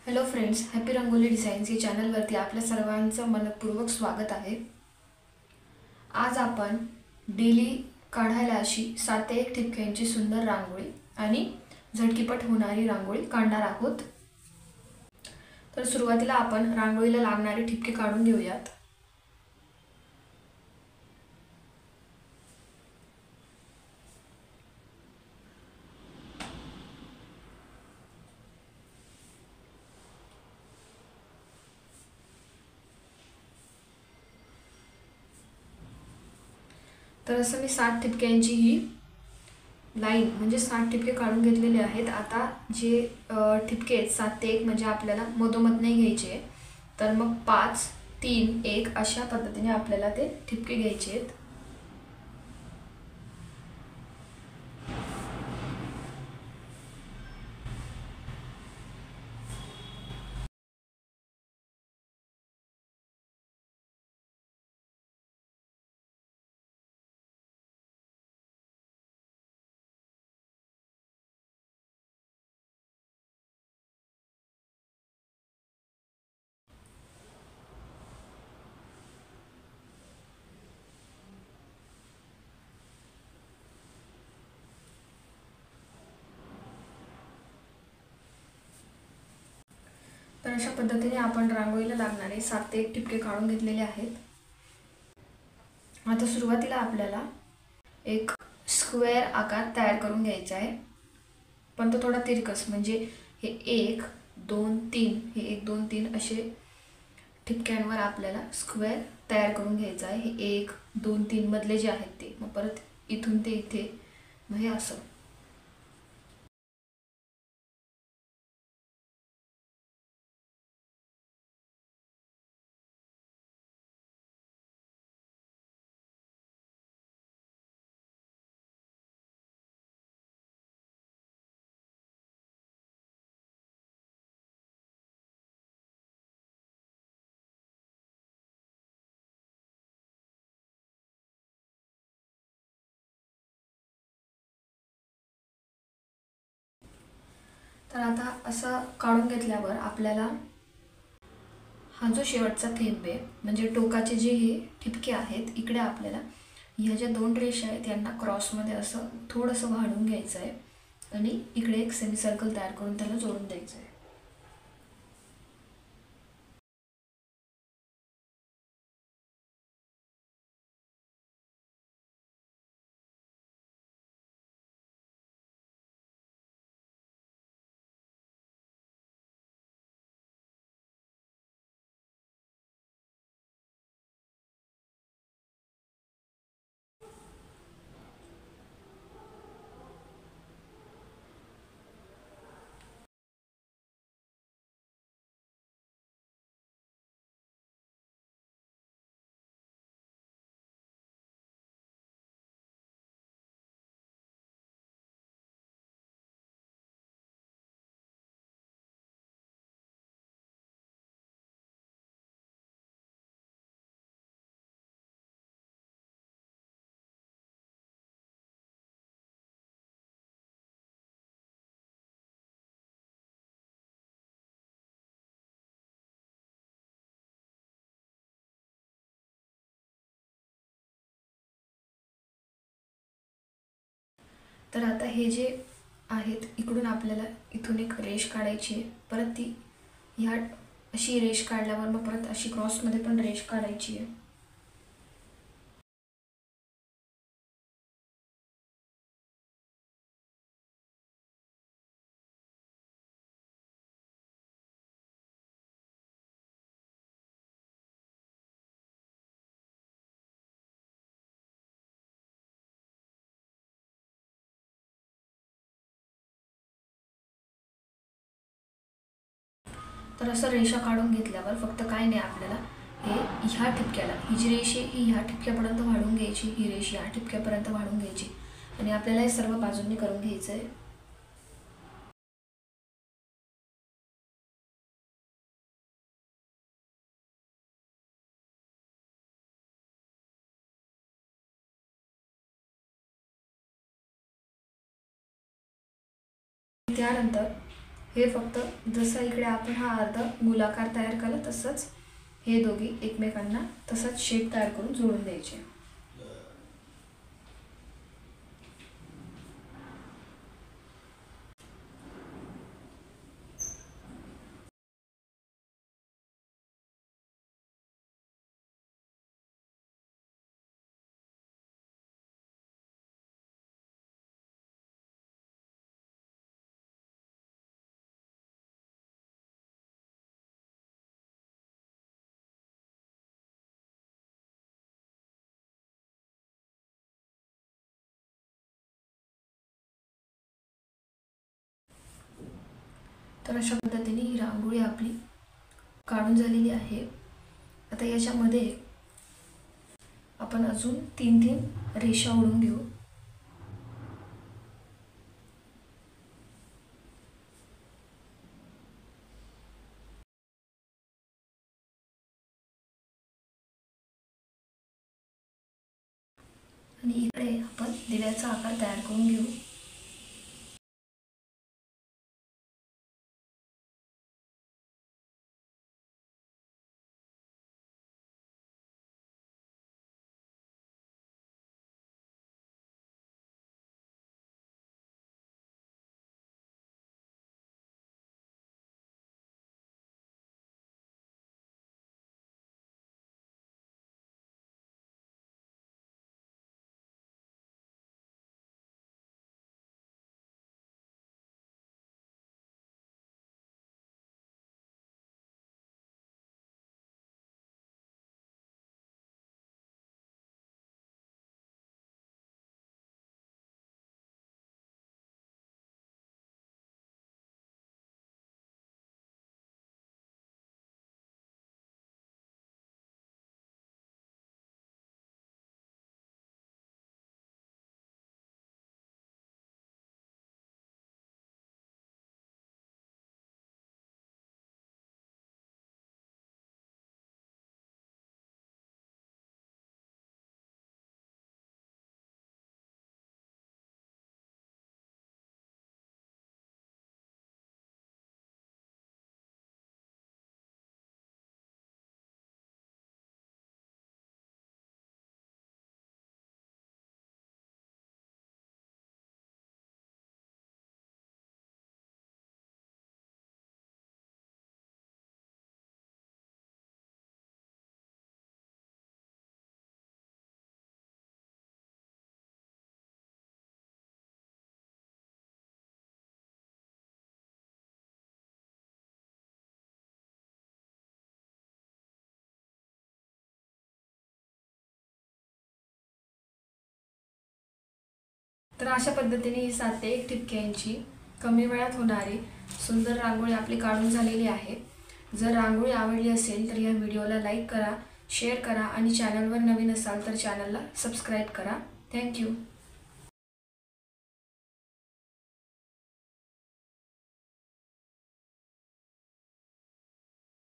Hello friends, happy rangoli designs या चॅनलवरती आपल्या सर्वांचं मनपूर्वक स्वागत आहे। आज आपण डेली काढायला अशी 7 ते 1 ठिपक्यांची सुंदर रांगोळी आणि झटकीपट होणारी रांगोळी काढणार आहोत। तर सुरुवातीला आपण रांगोळीला लागणारे ठिपके काढून घेऊयात। तर असं मी 7 ठिपक्यांची ही लाईन म्हणजे 7 ठिपके काढून घेतलेले आहेत। आता जे ठिपके आहेत 7 ते 1 म्हणजे आपल्याला मधोमध नाही घ्यायचे, तर मग 5 3 1 अशा पद्धतीने आपल्याला ते ठिपके घ्यायचे आहेत। तर अशा पद्धतीने आपण रांगोळीला लागणारे 7 ते 1 ठिपके काढून घेतलेले आहेत। आता सुरुवातीला आपल्याला एक स्क्वेअर आकार तयार करून घ्यायचा आहे, पण तो थोडा तिरकस, म्हणजे हे 1 2 3 हे 1 2 3 असे ठिपक्यांवर आपल्याला स्क्वेअर तयार करून घ्यायचा आहे। हे 1 2 3 मधले जे आहेत ते, मग परत इथून ते इथे, मग हे असं। तर आता असं काढून घेतल्यावर आपल्याला हा जो शेवटचा थेंब आहे, म्हणजे टोकाचे जे हे ठिपके आहेत, इकडे आपल्याला ह्या ज्या 2 रेषा आहेत यांना क्रॉसमध्ये असं थोडंसं वाढवून घ्यायचं आहे आणि इकडे एक सेमी सर्कल तयार करून त्याला जोडून द्यायचं आहे। तर आता हे जे आहेत, इकडून आपल्याला इथून एक रेष काढायची आहे, परत ती ह्या अशी रेष काढल्यावर मग परत अशी क्रॉसमध्ये पण रेष काढायची आहे। तर असं रेषा काढून घेतल्यावर फक्त काय नाही, आपल्याला हे ह्या ठिपक्याला, ही जी रेष आहे ही ह्या ठिपक्यापर्यंत वाढवून घ्यायची, ही रेष ह्या ठिपक्यापर्यंत वाढवून घ्यायची आणि आपल्याला हे सर्व बाजूंनी करून घ्यायचं आहे। त्यानंतर हे फक्त जसं इकडे आपण हा अर्धा गोलाकार तयार केला तसंच हे दोघी एकमेकांना तसंच शेप तयार करून जोडून द्यायचे. तर अशा पद्धतीने ही रांगोळी आपली काढून झालेली आहे. आता याच्यामध्ये आपण अजून 3-3 रेषा ओढून घेऊ. आणि इकडे आपण दिव्याचा आकार तयार करून घेऊ. तर अशा पद्धतीने ही 7 ते 1 ठिपक्यांची कमी वेळात होणारी सुंदर रांगोळी आपली काढून झालेली आहे. जर रांगोळी आवडली असेल तर या व्हिडिओला लाईक करा, शेअर करा आणि चॅनलवर नवीन असाल तर चॅनलला सबस्क्राईब करा. थँक्यू.